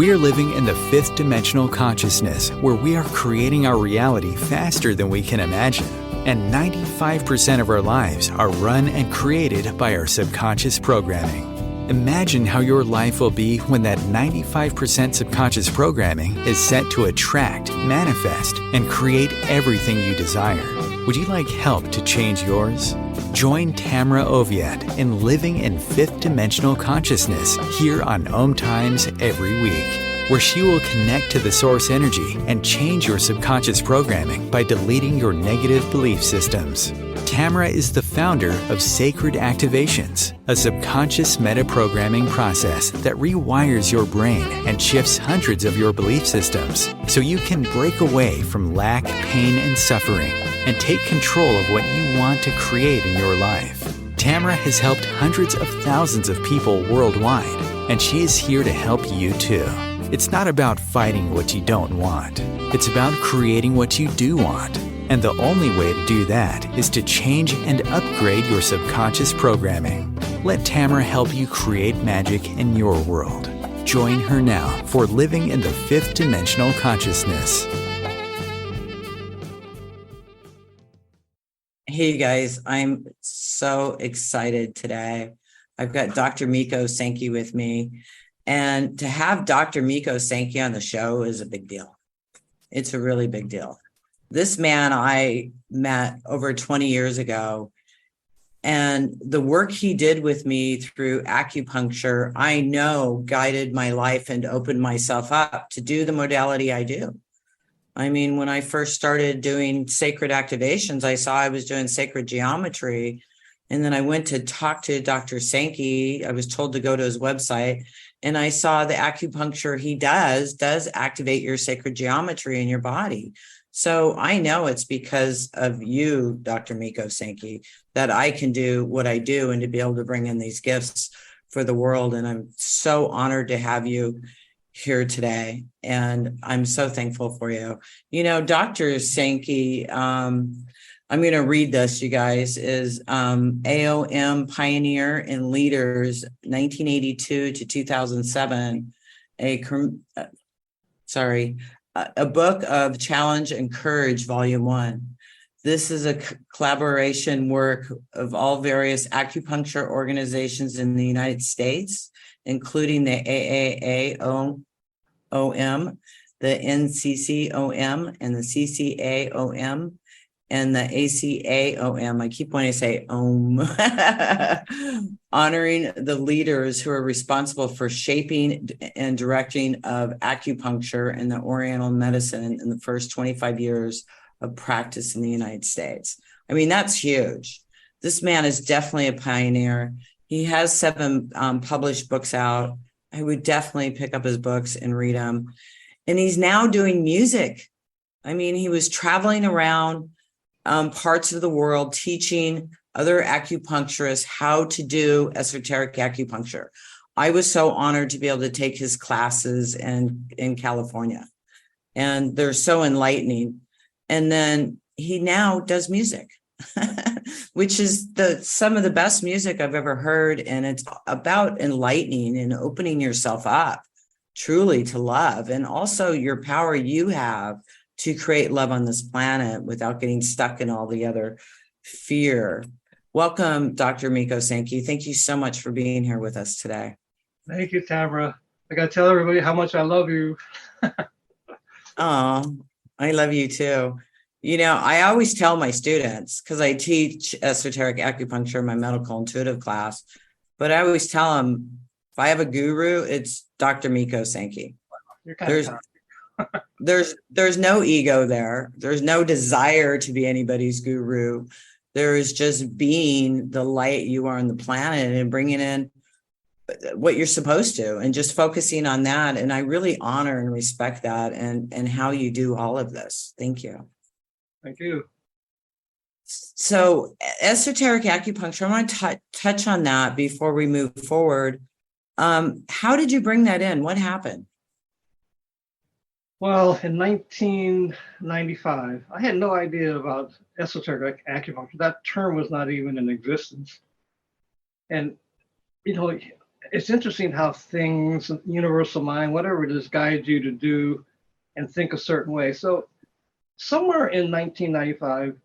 We are living in the fifth dimensional consciousness where we are creating our reality faster than we can imagine. And 95% of our lives are run and created by our subconscious programming. Imagine how your life will be when that 95% subconscious programming is set to attract, manifest, and create everything you desire. Would you like help to change yours? Join Tamra Oviatt in Living in Fifth Dimensional Consciousness here on OMTimes every week, where she will connect to the source energy and change your subconscious programming by deleting your negative belief systems. Tamra is the founder of Sacred Activations, a subconscious meta-programming process that rewires your brain and shifts hundreds of your belief systems so you can break away from lack, pain, and suffering and take control of what you want to create in your life. Tamra has helped hundreds of thousands of people worldwide, and she is here to help you too. It's not about fighting what you don't want. It's about creating what you do want. And the only way to do that is to change and upgrade your subconscious programming. Let Tamra help you create magic in your world. Join her now for Living in the Fifth Dimensional Consciousness. Hey guys, I'm so excited today. I've got Dr. Mikio Sankey with me. And to have Dr. Mikio Sankey on the show is a big deal. It's a really big deal. This man I met over 20 years ago, and the work he did with me through acupuncture, I know guided my life and opened myself up to do the modality I do. I mean, when I first started doing sacred activations, I saw I was doing sacred geometry. And then I went to talk to Dr. Sankey. I was told to go to his website, and I saw the acupuncture he does activate your sacred geometry in your body. So I know it's because of you, Dr. Mikio Sankey, that I can do what I do and to be able to bring in these gifts for the world. And I'm so honored to have you here today. And I'm so thankful for you. You know, Dr. Sankey, I'm going to read this, you guys, is AOM Pioneer and Leaders, 1982 to 2007, a book of Challenge and Courage, Volume 1. This is a collaboration work of all various acupuncture organizations in the United States, including the AAAOM, the NCCOM, and the CCAOM, and the ACAOM. I keep wanting to say OM. Honoring the leaders who are responsible for shaping and directing of acupuncture and the Oriental medicine in the first 25 years of practice in the United States. I mean, that's huge. This man is definitely a pioneer. He has 7 published books out. I would definitely pick up his books and read them. And he's now doing music. I mean, he was traveling around parts of the world teaching other acupuncturists how to do esoteric acupuncture. I was so honored to be able to take his classes in California, and they're so enlightening. And then he now does music, which is some of the best music I've ever heard. And it's about enlightening and opening yourself up truly to love, and also your power you have to create love on this planet without getting stuck in all the other fear. Welcome, Dr. Mikio Sankey. Thank you so much for being here with us today. Thank you, Tamra. I got to tell everybody how much I love you. Oh, I love you too. You know, I always tell my students, because I teach esoteric acupuncture in my medical intuitive class, but I always tell them, if I have a guru, it's Dr. Mikio Sankey. There's no ego there. There's no desire to be anybody's guru. There is just being the light you are on the planet and bringing in what you're supposed to and just focusing on that. And I really honor and respect that and how you do all of this. Thank you. Thank you. So esoteric acupuncture, I want to touch on that before we move forward. How did you bring that in? What happened? Well, in 1995, I had no idea about esoteric acupuncture. That term was not even in existence. And, you know, it's interesting how things, universal mind, whatever it is, guides you to do and think a certain way. So somewhere in 1995,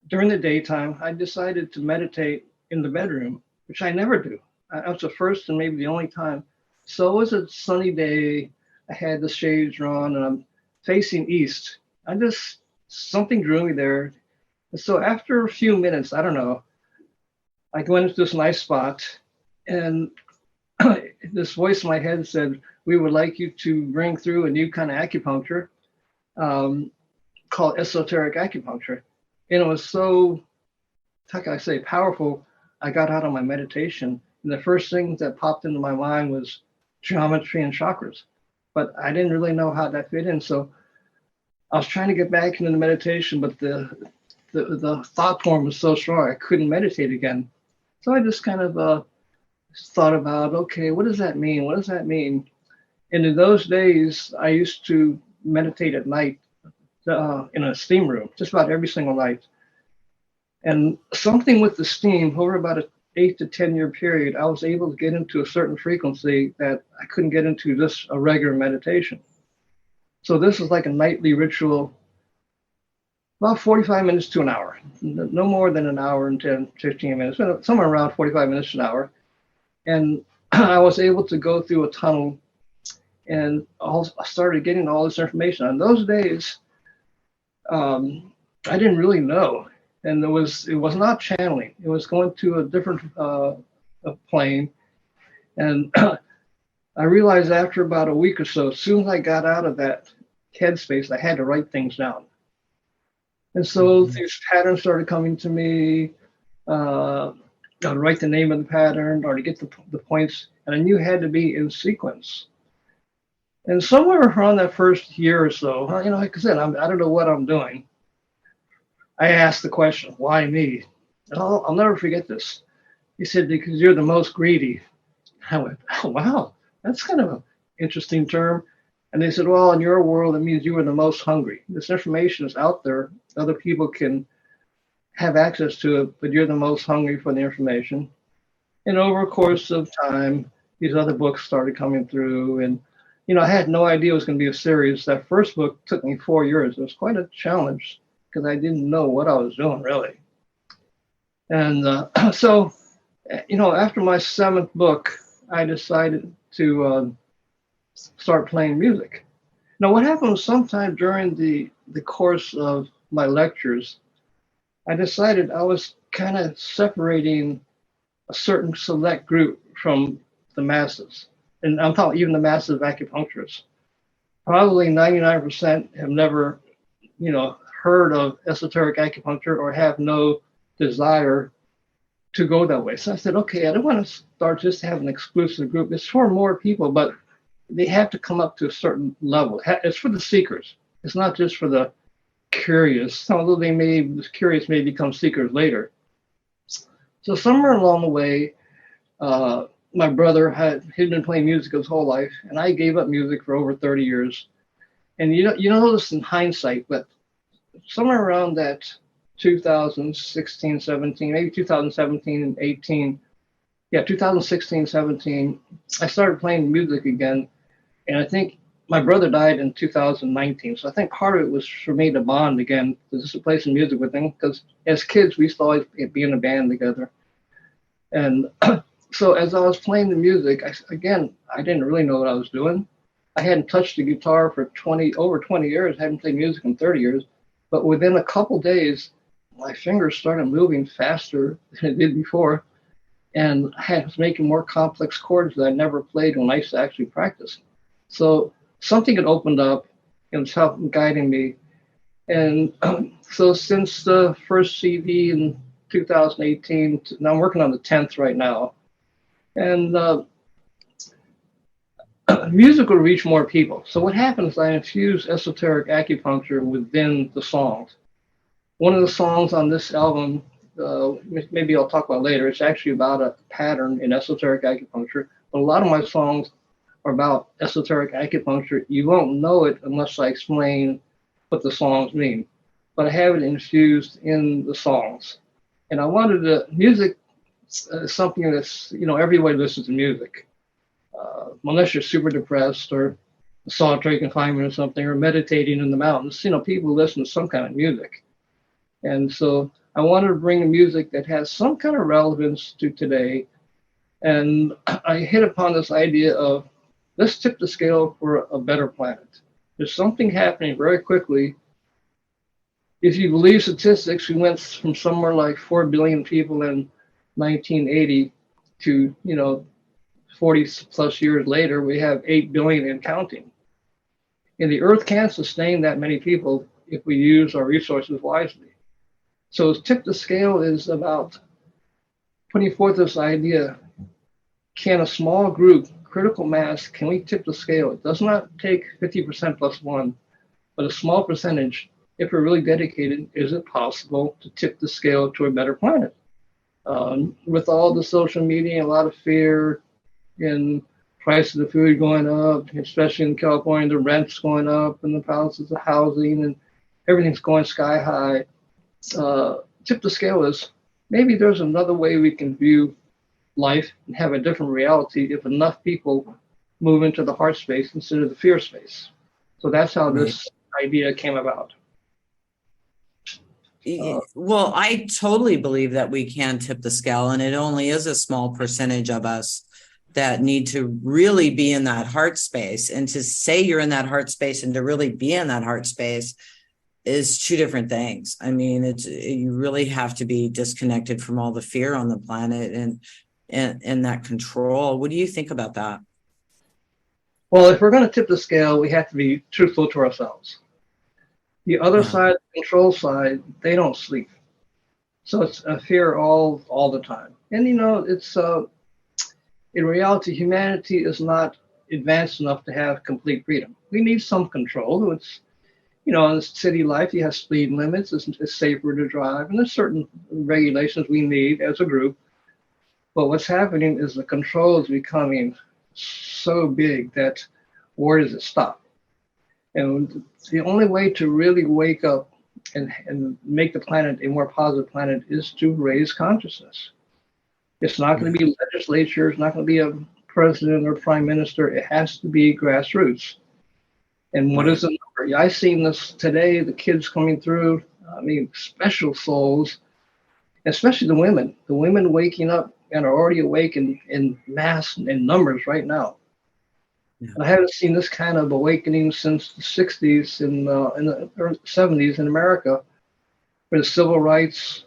during the daytime, I decided to meditate in the bedroom, which I never do. That was the first and maybe the only time. So it was a sunny day. I had the shades drawn and I'm facing east. Something drew me there. And so after a few minutes, I don't know, I went into this nice spot and this voice in my head said, we would like you to bring through a new kind of acupuncture called esoteric acupuncture. And it was so, how can I say, powerful. I got out of my meditation. And the first thing that popped into my mind was geometry and chakras. But I didn't really know how that fit in. So I was trying to get back into the meditation, but the thought form was so strong, I couldn't meditate again. So I just kind of thought about, okay, what does that mean? What does that mean? And in those days, I used to meditate at night in a steam room, just about every single night. And something with the steam, over about an 8 to 10 year period, I was able to get into a certain frequency that I couldn't get into just a regular meditation. So this is like a nightly ritual, about 45 minutes to an hour, no more than an hour and 10, 15 minutes, somewhere around 45 minutes to an hour. And I was able to go through a tunnel and I started getting all this information. On those days, I didn't really know. And it was not channeling. It was going to a different plane. And I realized after about a week or so, as soon as I got out of that headspace, I had to write things down. And so these patterns started coming to me. I'd write the name of the pattern or to get the points. And I knew it had to be in sequence. And somewhere around that first year or so, like I said, I don't know what I'm doing. I asked the question, why me? I'll never forget this. He said, because you're the most greedy. I went, oh, wow, that's kind of an interesting term. And they said, well, in your world, it means you are the most hungry. This information is out there. Other people can have access to it, but you're the most hungry for the information. And over a course of time, these other books started coming through. And, I had no idea it was going to be a series. That first book took me 4 years. It was quite a challenge because I didn't know what I was doing, really. And so, after my 7th book, I decided to start playing music. Now, what happened was sometime during the course of my lectures, I decided I was kind of separating a certain select group from the masses. And I'm talking even the massive acupuncturists. Probably 99% have never, heard of esoteric acupuncture or have no desire to go that way. So I said, okay, I don't want to start just having an exclusive group. It's for more people, but they have to come up to a certain level. It's for the seekers. It's not just for the curious, although the curious may become seekers later. So somewhere along the way, my brother he'd been playing music his whole life, and I gave up music for over 30 years. And you know this in hindsight, but somewhere around that 2016, 17, maybe 2017 and 18, 2016, 17, I started playing music again. And I think my brother died in 2019. So I think part of it was for me to bond again, just to play some music with him, because as kids, we used to always be in a band together. And so as I was playing the music, I didn't really know what I was doing. I hadn't touched the guitar for over 20 years. I hadn't played music in 30 years. But within a couple days, my fingers started moving faster than it did before. And I was making more complex chords that I never played when I used to actually practice. So something had opened up and was helping guiding me. And so since the first CD in 2018, now I'm working on the 10th right now. And music will reach more people. So what happens is I infuse esoteric acupuncture within the songs. One of the songs on this album, maybe I'll talk about later, it's actually about a pattern in esoteric acupuncture. But a lot of my songs are about esoteric acupuncture. You won't know it unless I explain what the songs mean. But I have it infused in the songs. And I wanted the music something that's, everybody listens to music. Unless you're super depressed or solitary confinement or something, or meditating in the mountains, people listen to some kind of music. And so I wanted to bring music that has some kind of relevance to today. And I hit upon this idea of, let's tip the scale for a better planet. There's something happening very quickly. If you believe statistics, we went from somewhere like 4 billion people in 1980 to, 40 plus years later, we have 8 billion and counting. And the earth can't sustain that many people if we use our resources wisely. So tip the scale is about putting forth this idea, can a small group, critical mass, can we tip the scale? It does not take 50% plus one, but a small percentage. If we're really dedicated, is it possible to tip the scale to a better planet? With all the social media, a lot of fear, and prices of food going up, especially in California, the rent's going up and the prices of housing and everything's going sky high. Tip the scale is maybe there's another way we can view life and have a different reality if enough people move into the heart space instead of the fear space. So that's how this idea came about. Well, I totally believe that we can tip the scale, and it only is a small percentage of us that need to really be in that heart space. And to say you're in that heart space and to really be in that heart space is two different things. I mean, you really have to be disconnected from all the fear on the planet and that control. What do you think about that? Well, if we're going to tip the scale, we have to be truthful to ourselves. The other side, the control side, they don't sleep. So it's a fear all the time. And, it's in reality, humanity is not advanced enough to have complete freedom. We need some control. It's, in city life, you have speed limits. It's safer to drive. And there's certain regulations we need as a group. But what's happening is the control is becoming so big that where does it stop? And the only way to really wake up and make the planet a more positive planet is to raise consciousness. It's not going to be legislature. It's not going to be a president or prime minister. It has to be grassroots. And what is the number? I've seen this today, the kids coming through, special souls, especially the women waking up and are already awake in mass and numbers right now. Yeah. I haven't seen this kind of awakening since the 60s and in the 70s in America, where the civil rights,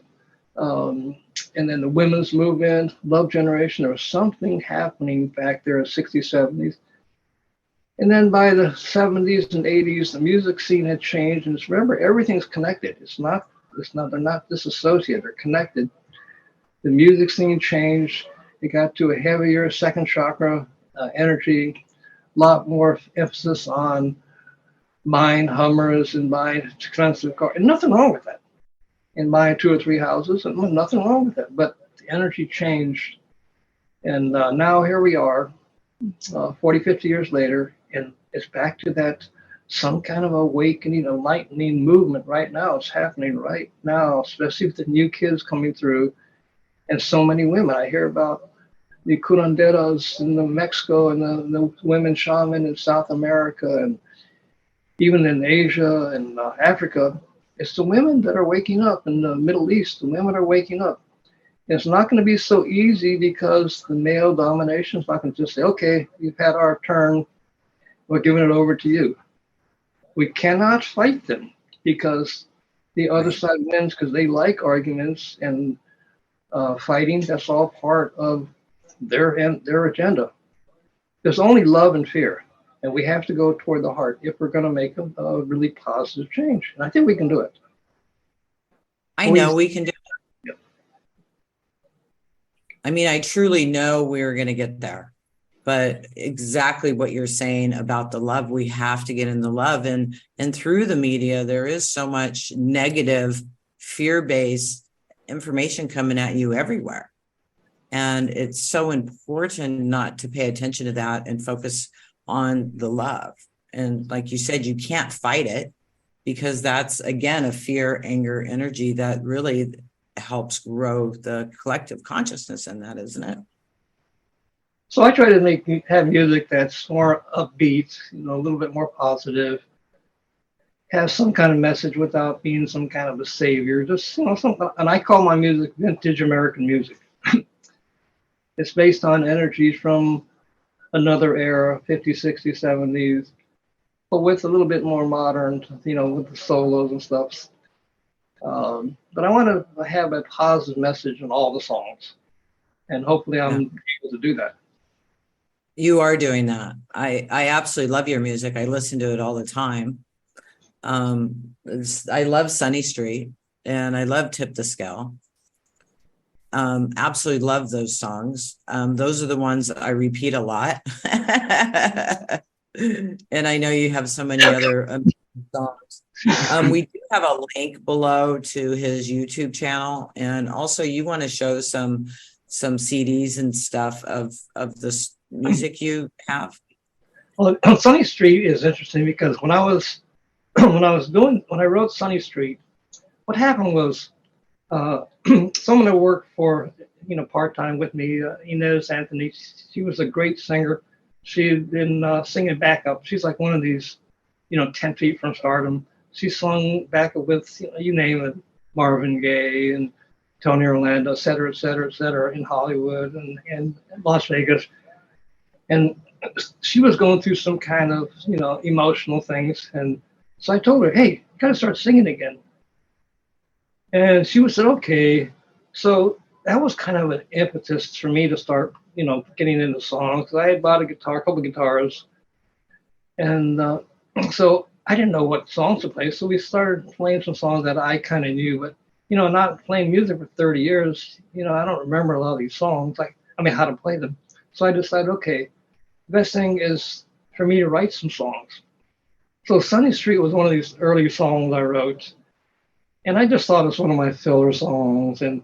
and then the women's movement, love generation, there was something happening back there in the 60s, 70s. And then by the 70s and 80s, the music scene had changed. And remember, everything's connected. They're not disassociated, they're connected. The music scene changed. It got to a heavier second chakra energy, a lot more emphasis on buying Hummers and buying expensive cars. And nothing wrong with that. And buying 2 or 3 houses, and nothing wrong with it. But the energy changed. And now here we are, 40, 50 years later, and it's back to that some kind of awakening, enlightening movement right now. It's happening right now, especially with the new kids coming through and so many women. I hear about the curanderas in Mexico and the women shaman in South America and even in Asia and Africa. It's the women that are waking up in the Middle East. The women are waking up. And it's not going to be so easy because the male domination is not going to just say, okay, you've had our turn. We're giving it over to you. We cannot fight them because the other side wins because they like arguments and fighting. That's all part of their agenda. There's only love and fear. And we have to go toward the heart if we're going to make a really positive change. And I think we can do it. I know we can do it. Yep. I mean, I truly know we're going to get there. But exactly what you're saying about the love, we have to get in the love. And through the media, there is so much negative, fear-based information coming at you everywhere. And it's so important not to pay attention to that and focus on the love. And like you said, you can't fight it because that's, again, a fear, anger energy that really helps grow the collective consciousness in that, isn't it? So I try to have music that's more upbeat, a little bit more positive, have some kind of message without being some kind of a savior. Just something. And I call my music vintage American music. It's based on energies from another era, 50s, 60s, 70s, but with a little bit more modern, with the solos and stuff. But I want to have a positive message in all the songs, and hopefully I'm able to do that. You are doing that. I absolutely love your music. I listen to it all the time. I love Sunny Street, and I love Tip the Scale. Absolutely love those songs. Those are the ones I repeat a lot. And I know you have so many other songs. We do have a link below to his YouTube channel, and also you want to show some CDs and stuff of this music you have. Well, Sunny Street is interesting because when I wrote Sunny Street, what happened was someone that worked for part-time with me, Inez Anthony, she was a great singer. She had been singing backup. She's like one of these 10 feet from stardom. She sung backup with you name it, Marvin Gaye and Tony Orlando, et cetera, et cetera, et cetera, in Hollywood and Las Vegas. And she was going through some kind of emotional things, and so I told her, hey, you gotta start singing again. And she said, okay. So that was kind of an impetus for me to start, getting into songs. I had bought a couple of guitars. And so I didn't know what songs to play. So we started playing some songs that I kind of knew. But, not playing music for 30 years, I don't remember a lot of these songs, how to play them. So I decided, okay, the best thing is for me to write some songs. So Sunny Street was one of these early songs I wrote. And I just thought it was one of my filler songs. And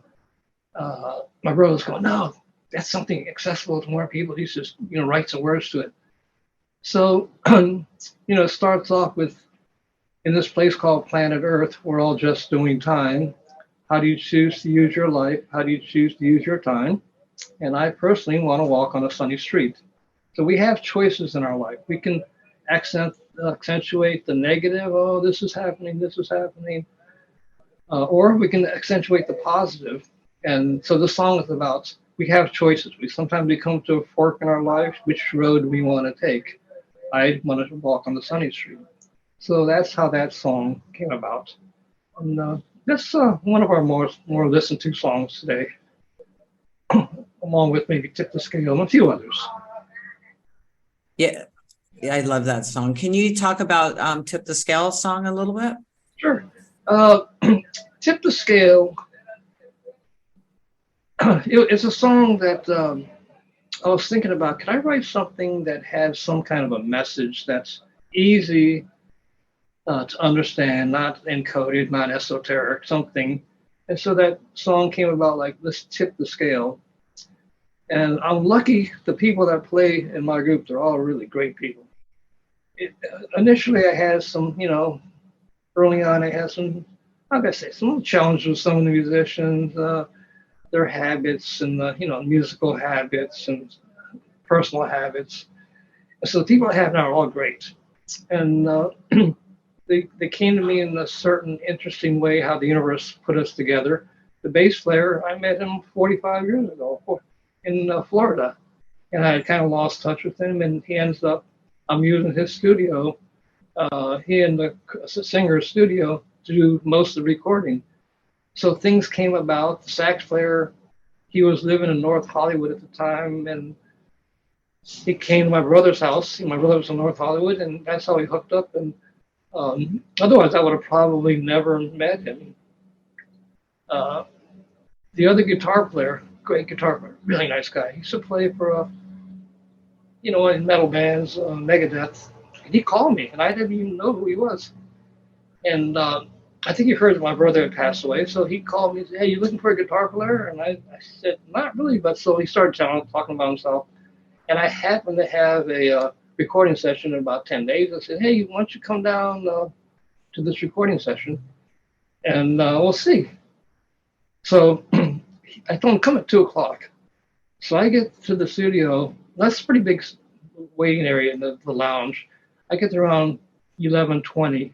my brother's going, no, that's something accessible to more people. He just, write some words to it. So, it starts off with, in this place called Planet Earth, we're all just doing time. How do you choose to use your life? How do you choose to use your time? And I personally want to walk on a sunny street. So we have choices in our life. We can accentuate the negative. Oh, this is happening. This is happening. Or we can accentuate the positive. And so the song is about, we have choices. Sometimes we come to a fork in our life, which road we want to take. I wanted to walk on the sunny street. So that's how that song came about. And that's one of our more listened to songs today, along with maybe Tip the Scale and a few others. Yeah, I love that song. Can you talk about Tip the Scale song a little bit? Sure. Tip the Scale, it's a song that I was thinking about. Can I write something that has some kind of a message that's easy to understand, not encoded, not esoteric, something? And so that song came about like, let's tip the scale. And I'm lucky the people that play in my group, they're all really great people. Initially, I had some, early on, I had some, I'm going to say, some challenges with some of the musicians, their habits and musical habits and personal habits. And so the people I have now are all great. And they came to me in a certain interesting way, how the universe put us together. The bass player, I met him 45 years ago in Florida. And I kind of lost touch with him, and he ends up, I'm using his studio, he and the singer's studio to do most of the recording. So things came about. The sax player, he was living in North Hollywood at the time, and he came to my brother's house. My brother was in North Hollywood, and that's how we hooked up. And otherwise, I would have probably never met him. The other guitar player, great guitar player, really nice guy. He used to play for, in metal bands, Megadeth. And he called me, and I didn't even know who he was. And I think he heard that my brother had passed away, so he called me and said, hey, you looking for a guitar player? And I said, not really, but so he started talking about himself. And I happened to have a recording session in about 10 days. I said, hey, why don't you come down to this recording session, and we'll see. So I told him, come at 2 o'clock. So I get to the studio. That's a pretty big waiting area in the lounge. I get there around 11:20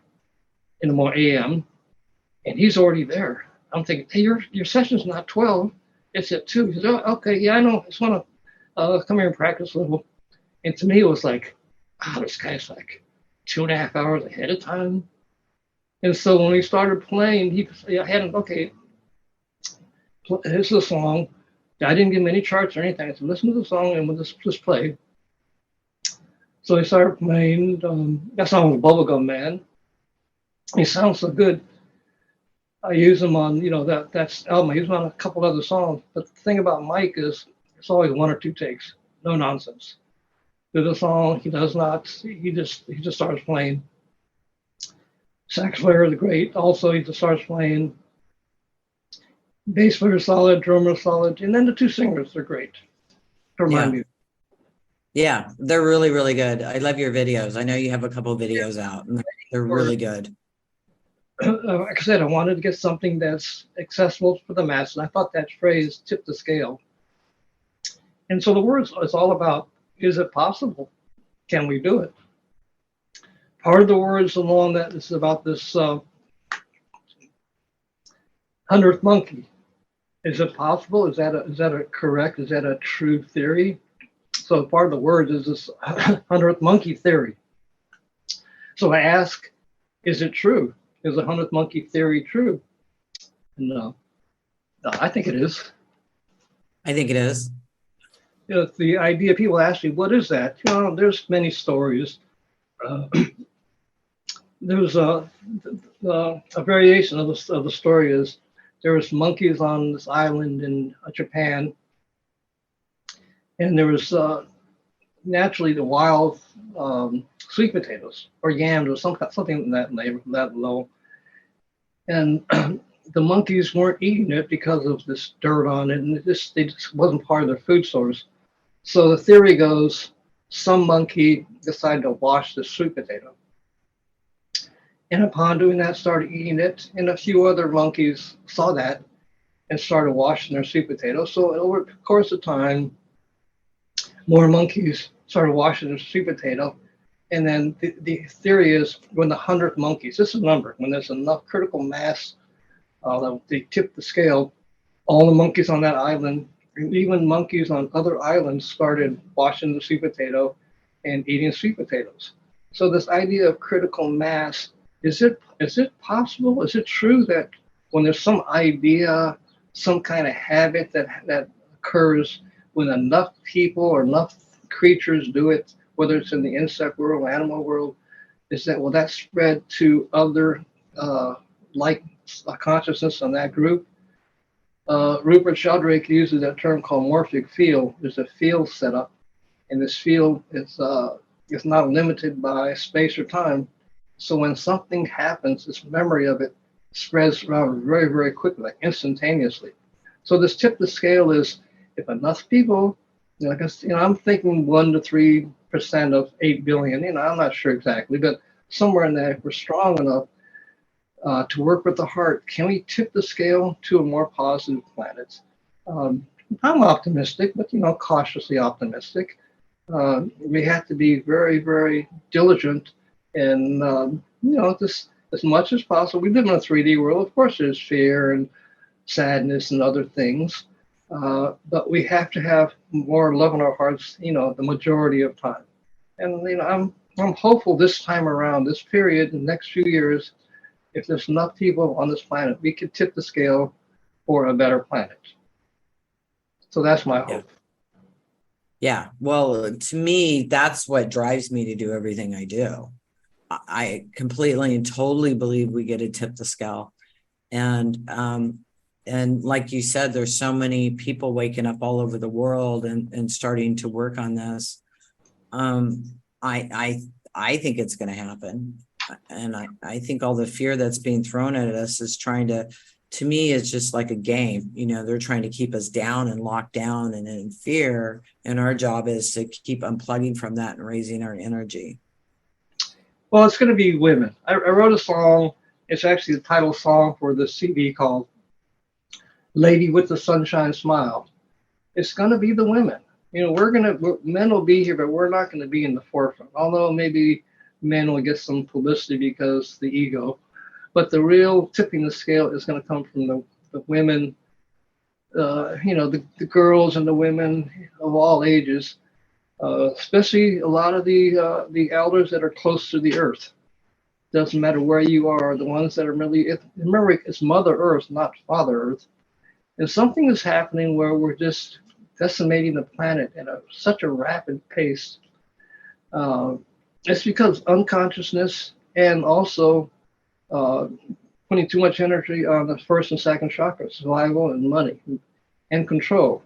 in the morning a.m. and he's already there. I'm thinking, hey, your session's not 12, it's at 2. He says, oh, okay, yeah, I know. I just want to come here and practice a little. And to me, it was like, this guy's like 2.5 hours ahead of time. And so when we started playing, I had him, okay, here's the song. I didn't give him any charts or anything. I said, listen to the song and we'll just play. So he started playing. That song was Bubblegum Man. He sounds so good. I use him on, that's album. I use him on a couple other songs. But the thing about Mike is it's always 1 or 2 takes. No nonsense. There's a song, he does not, he just starts playing. Sax player is great. Also, he just starts playing. Bass player solid, drummer solid, and then the 2 singers, they're great. For my music. Yeah, they're really, really good. I love your videos. I know you have a couple of videos out, and they're really good. Like I said, I wanted to get something that's accessible for the masses. I thought that phrase tipped the scale. And so the words is all about, is it possible? Can we do it? Part of the words along that is about this 100th monkey. Is it possible? Is that a correct? Is that a true theory? So part of the words is this 100th monkey theory. So I ask, is it true? Is the 100th monkey theory true? No, I think it is. I think it is. The idea, people ask me, what is that? There's many stories. There's a variation of the story is there was monkeys on this island in Japan, and there was naturally the wild sweet potatoes or yams or something in that low. And the monkeys weren't eating it because of this dirt on it, and it just wasn't part of their food source. So the theory goes, some monkey decided to wash the sweet potato. And upon doing that, started eating it, and a few other monkeys saw that and started washing their sweet potato. So over the course of time, more monkeys started washing their sweet potato. And then the theory is when the 100th monkeys, this is a number, when there's enough critical mass that they tip the scale, all the monkeys on that island, even monkeys on other islands, started washing the sweet potato and eating sweet potatoes. So this idea of critical mass, is it possible? Is it true that when there's some idea, some kind of habit that occurs when enough people or enough creatures do it, whether it's in the insect world or animal world, will that spread to other like consciousness in that group? Rupert Sheldrake uses that term called morphic field. There's a field set up, and this field is not limited by space or time. So when something happens, this memory of it spreads around very, very quickly, like instantaneously. So this tip the scale is if enough people, I'm thinking 1 to 3% of 8 billion. I'm not sure exactly, but somewhere in there, if we're strong enough to work with the heart, can we tip the scale to a more positive planet? I'm optimistic, but cautiously optimistic. We have to be very, very diligent, and just as much as possible. We live in a 3D world. Of course, there's fear and sadness and other things, but we have to have more love in our hearts. The majority of time, and I'm hopeful this time around, this period, the next few years, if there's enough people on this planet, we could tip the scale for a better planet. So that's my hope. Yeah. Well, to me, that's what drives me to do everything I do. I completely and totally believe we get to tip the scale. And like you said, there's so many people waking up all over the world and starting to work on this. I think it's going to happen. And I think all the fear that's being thrown at us is trying to me, it's just like a game. They're trying to keep us down and locked down and in fear. And our job is to keep unplugging from that and raising our energy. Well, it's going to be women. I wrote a song. It's actually the title song for the CD called lady with the sunshine smile. It's going to be the women. Men will be here, but we're not going to be in the forefront. Although maybe men will get some publicity because the ego, but the real tipping the scale is going to come from the women, the girls and the women of all ages, especially a lot of the elders that are close to the earth. Doesn't matter where you are, the ones that are really, remember, it's Mother Earth, not Father Earth. And something is happening where we're just decimating the planet at such a rapid pace. It's because unconsciousness and also putting too much energy on the first and second chakras, survival and money and control.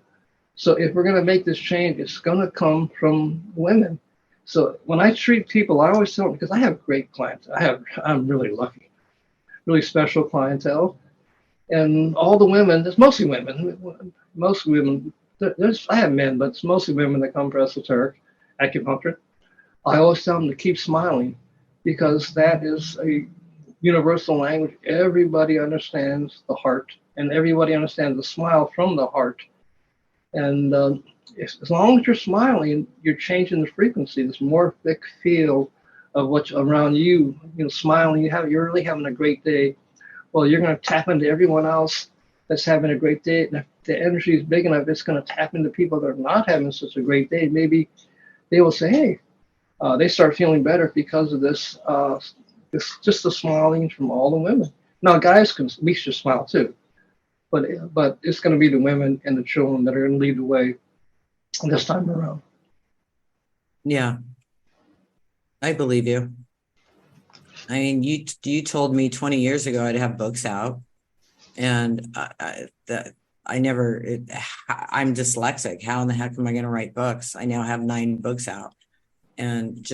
So if we're going to make this change, it's going to come from women. So when I treat people, I always tell them, because I have great clients. I'm really lucky, really special clientele. And all the women, it's mostly women. Most women, I have men, but it's mostly women that come for esoteric acupuncture. I always tell them to keep smiling, because that is a universal language. Everybody understands the heart, and everybody understands the smile from the heart. And as long as you're smiling, you're changing the frequency. This morphic feel of what's around you. Smiling, you're really having a great day. Well, you're going to tap into everyone else that's having a great day. And if the energy is big enough, it's going to tap into people that are not having such a great day. Maybe they will say, hey, they start feeling better because of this. It's just the smiling from all the women. Now, guys we should smile too, but it's going to be the women and the children that are going to lead the way this time around. Yeah, I believe you. I mean, you told me 20 years ago I'd have books out, and I'm dyslexic. How in the heck am I going to write books? I now have 9 books out, and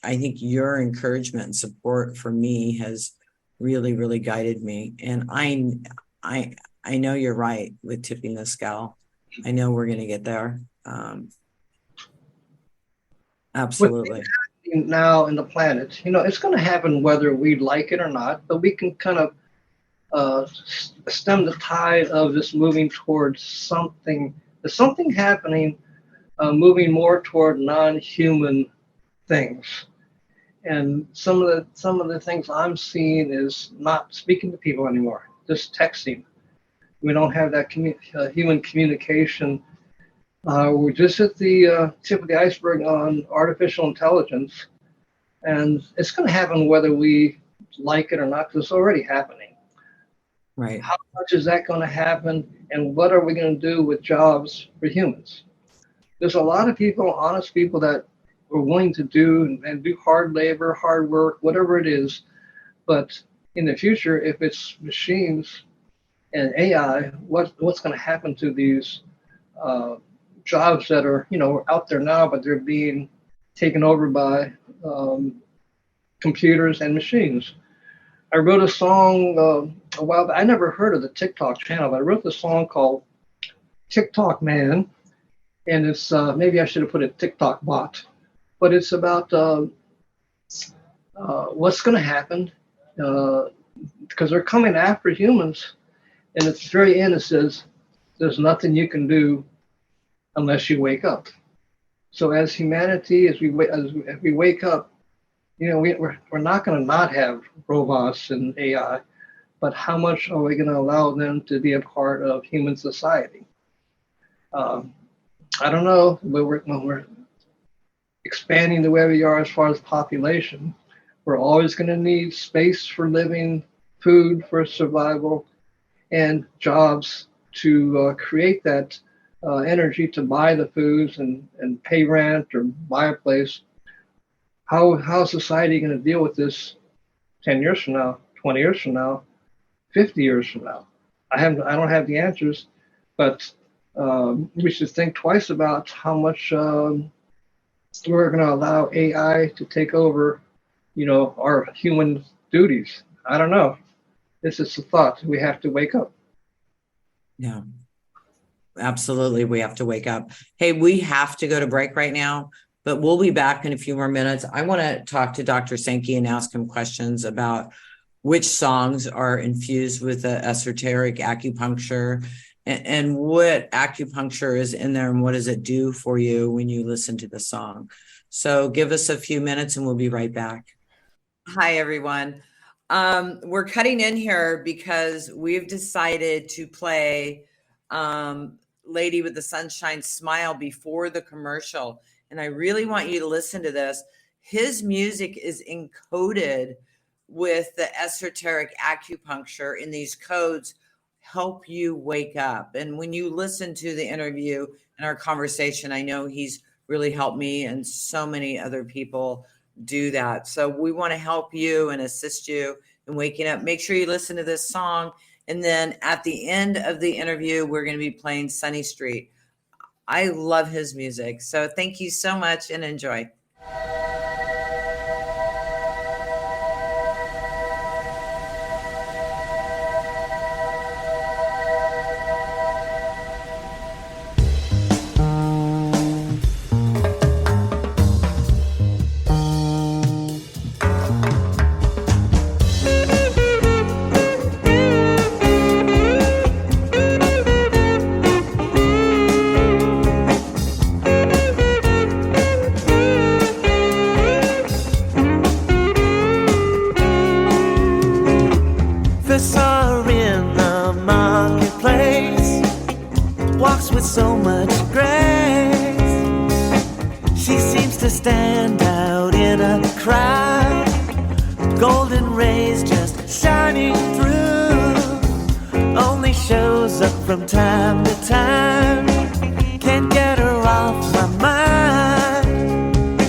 I think your encouragement and support for me has really, really guided me. And I know you're right with tipping the scale. I know we're going to get there. Absolutely. Now in the planet, it's going to happen whether we like it or not, but we can kind of stem the tide of this moving towards something. There's something happening, moving more toward non-human things. And some of the things I'm seeing is not speaking to people anymore, just texting. We don't have that human communication. We're just at the tip of the iceberg on artificial intelligence, and it's going to happen whether we like it or not, because it's already happening. Right. How much is that going to happen, and what are we going to do with jobs for humans? There's a lot of people, honest people, that are willing to do and do hard labor, hard work, whatever it is. But in the future, if it's machines and AI, what's going to happen to these jobs that are out there now, but they're being taken over by computers and machines? I wrote a song a while back. I never heard of the TikTok channel, but I wrote the song called TikTok Man, and it's maybe I should have put a TikTok bot, but it's about what's going to happen because they're coming after humans, and at the very end it says there's nothing you can do unless you wake up. So as humanity, as we wake up, we're not going to not have robots and AI, but how much are we going to allow them to be a part of human society? I don't know, but when we're expanding the way we are as far as population, we're always going to need space for living, food for survival, and jobs to create that energy to buy the foods and pay rent or buy a place. How is society going to deal with this 10 years from now, 20 years from now, 50 years from now? I don't have the answers, but we should think twice about how much we're going to allow AI to take over, our human duties. I don't know. This is a thought. We have to wake up. Yeah, absolutely. We have to wake up. Hey, we have to go to break right now, but we'll be back in a few more minutes. I want to talk to Dr. Sankey and ask him questions about which songs are infused with the esoteric acupuncture and what acupuncture is in there and what does it do for you when you listen to the song. So give us a few minutes and we'll be right back. Hi, everyone. We're cutting in here because we've decided to play Lady with the Sunshine Smile before the commercial. And I really want you to listen to this. His music is encoded with the esoteric acupuncture, and these codes help you wake up. And when you listen to the interview and our conversation, I know he's really helped me and so many other people do that. So we want to help you and assist you in waking up. Make sure you listen to this song. And then at the end of the interview, we're going to be playing Sunny Street. I love his music. So thank you so much and enjoy. So much grace, she seems to stand out in a crowd, golden rays just shining through, only shows up from time to time, can't get her off my mind,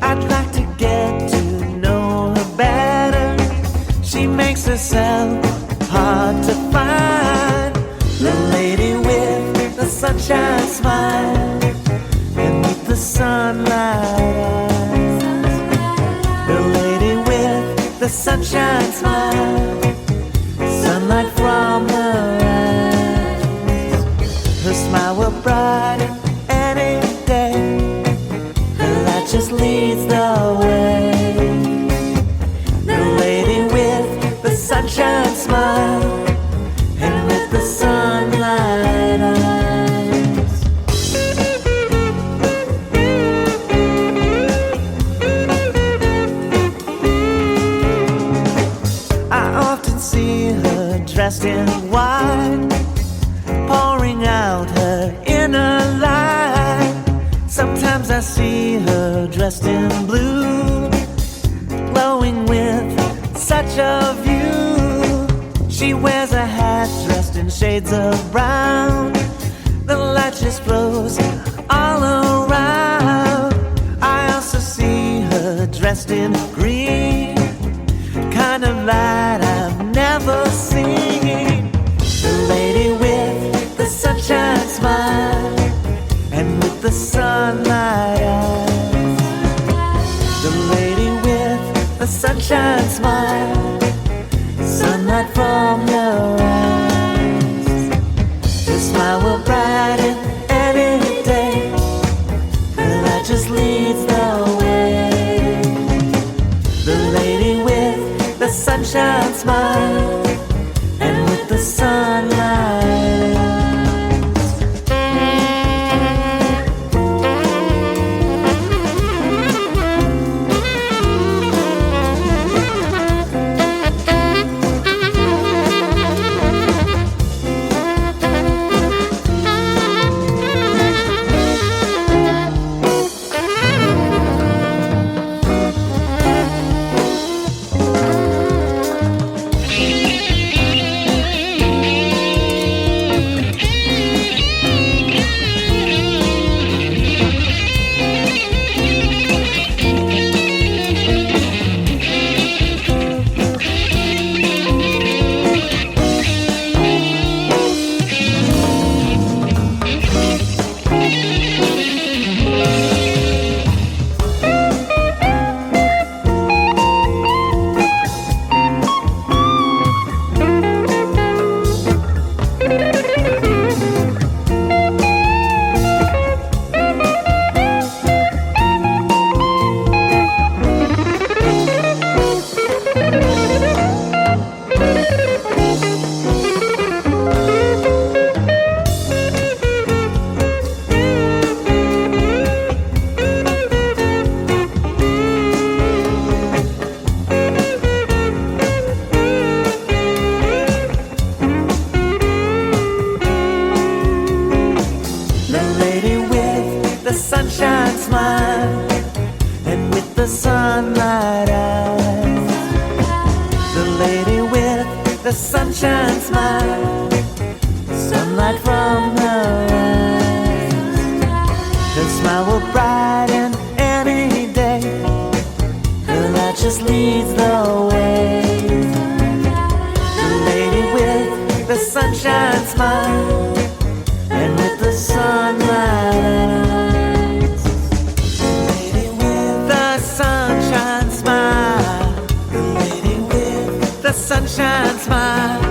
I'd like to get to know her better, she makes herself hard to find, the lady with the sunshine smile and with the sunlight eyes. The lady with the sunshine smile, sunlight from her eyes. Her smile will brighten any day. Her light just leads the way. The lady with the sunshine smile and with the sunlight eyes. Dressed in white, pouring out her inner light. Sometimes I see her dressed in blue, glowing with such a view. She wears a hat dressed in shades of brown. The light just flows all around. I also see her dressed in green, kind of light I've never seen. The lady with the sunshine smile and with the sunlight eyes. The lady with the sunshine smile, sunlight from your eyes. Her smile will brighten any day. Her light just leads the way. The lady with the sunshine smile and with the sunlight eyes. lady with the sunshine smile and with the sunlight eyes. The lady with the sunshine smile, sunlight from her eyes. Her smile will brighten any day. Her light just leads the way. The lady with the sunshine smile and with the sunlight eyes. The lady with the sunshine smile. The lady with the sunshine smile.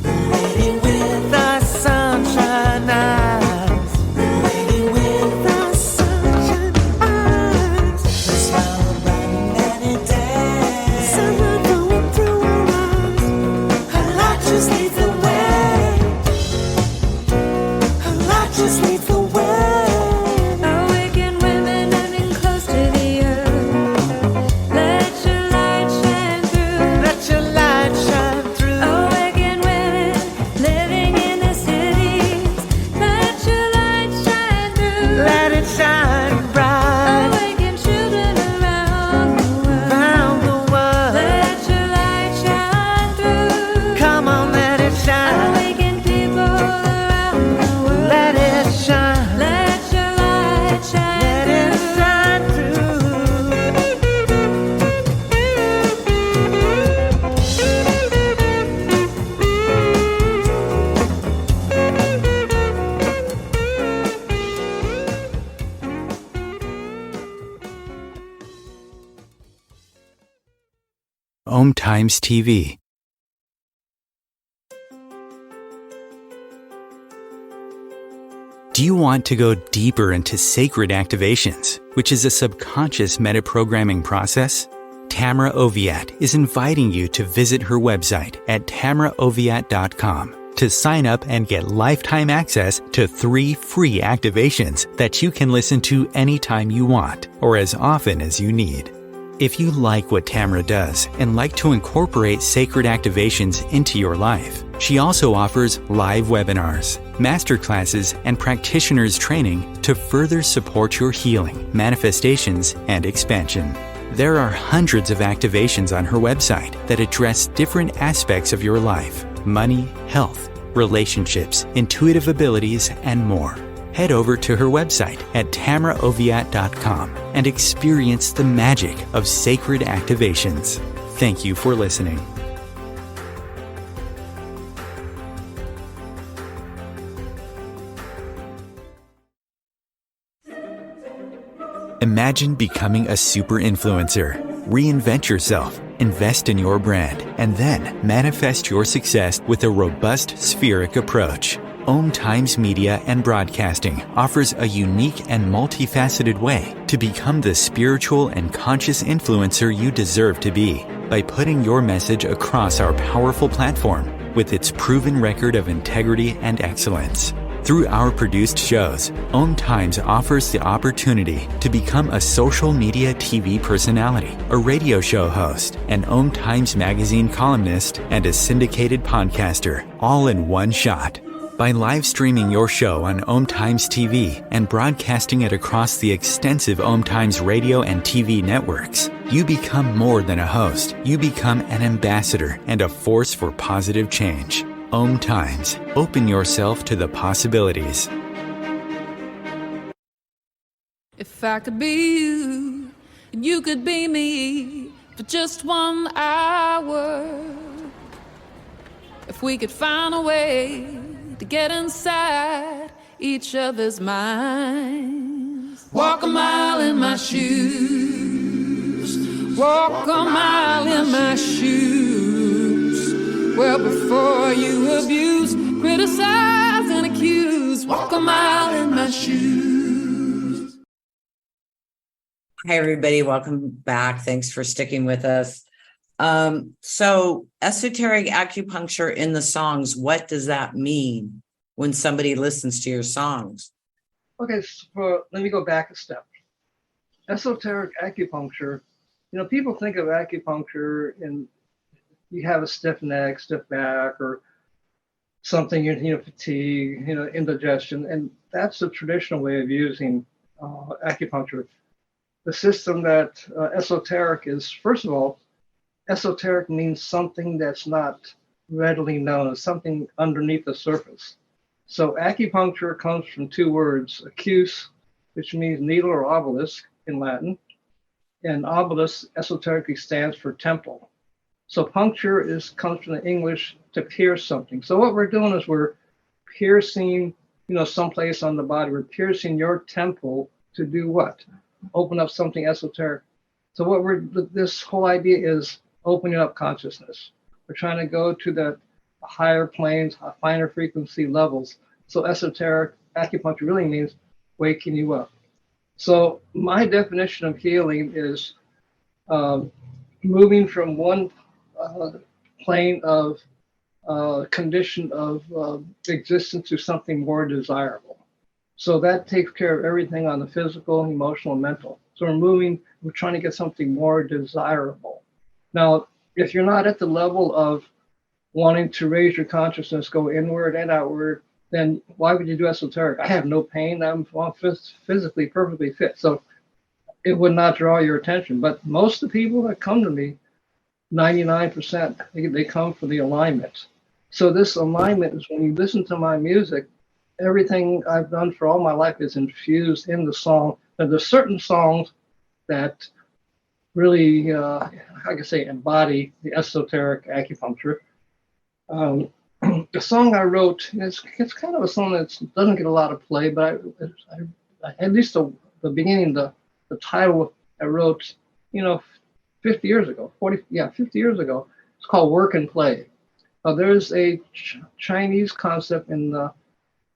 The lady with the sunshine eyes. The lady with the sunshine eyes. The smile will brighten any day. Sunlight flowing through her eyes. Her light just leads the way. Her light just leads the way. Awaken women living close to the earth. Let your light shine through. Let your light shine through. Awaken women living in the cities. Let your light shine through. Let it shine bright Awaken children around the world. around the world. Let your light shine through. Come on, let it shine. Awaken people around the world. Let it shine. Let your light shine Let it shine through. OMTimes TV. Do you want to go deeper into sacred activations, which is a subconscious metaprogramming process? Tamra Oviatt is inviting you to visit her website at tamraoviatt.com to sign up and get lifetime access to 3 free activations that you can listen to anytime you want or as often as you need. If you like what Tamra does and like to incorporate sacred activations into your life, she also offers live webinars, masterclasses, and practitioners training to further support your healing, manifestations, and expansion. There are hundreds of activations on her website that address different aspects of your life: money, health, relationships, intuitive abilities, and more. Head over to her website at tamraoviatt.com and experience the magic of sacred activations. Thank you for listening. Imagine becoming a super influencer. Reinvent yourself, invest in your brand, and then manifest your success with a robust spheric approach. OMTimes Media and Broadcasting offers a unique and multifaceted way to become the spiritual and conscious influencer you deserve to be by putting your message across our powerful platform with its proven record of integrity and excellence. Through our produced shows, OMTimes offers the opportunity to become a social media TV personality, a radio show host, an OMTimes magazine columnist, and a syndicated podcaster, all in one shot. By live streaming your show on OMTimes TV and broadcasting it across the extensive OMTimes radio and TV networks, you become more than a host. You become an ambassador and a force for positive change. OMTimes. Open yourself to the possibilities. If I could be you, and you could be me for just 1 hour. If we could find a way to get inside each other's minds. Walk a mile in my shoes. Walk a mile in my shoes. Well, before you abuse, criticize, and accuse. Walk a mile in my shoes. Hi, everybody. Welcome back. Thanks for sticking with us. So esoteric acupuncture in the songs, what does that mean when somebody listens to your songs? Okay, so let me go back a step. Esoteric acupuncture, people think of acupuncture and you have a stiff neck, stiff back, or something, fatigue, indigestion. And that's the traditional way of using acupuncture. The system that esoteric is, first of all, esoteric means something that's not readily known, something underneath the surface. So acupuncture comes from two words, acus, which means needle or obelisk in Latin, and obelisk esoterically stands for temple. So puncture comes from the English to pierce something. So what we're doing is we're piercing, someplace on the body. We're piercing your temple to do what? Open up something esoteric. So this whole idea is opening up consciousness. We're trying to go to the higher planes, finer frequency levels. So esoteric acupuncture really means waking you up. So my definition of healing is moving from one plane of condition of existence to something more desirable. So that takes care of everything on the physical, emotional, and mental. So we're trying to get something more desirable. Now, if you're not at the level of wanting to raise your consciousness, go inward and outward, then why would you do esoteric? I have no pain. I'm physically perfectly fit. So it would not draw your attention. But most of the people that come to me, 99%, they come for the alignment. So this alignment is when you listen to my music, everything I've done for all my life is infused in the song. And there's certain songs that really, embody the esoteric acupuncture. The song I wrote, it's kind of a song that doesn't get a lot of play, but I at least the beginning, the title I wrote, 50 years ago, 50 years ago. It's called Work and Play. There's a Chinese concept in the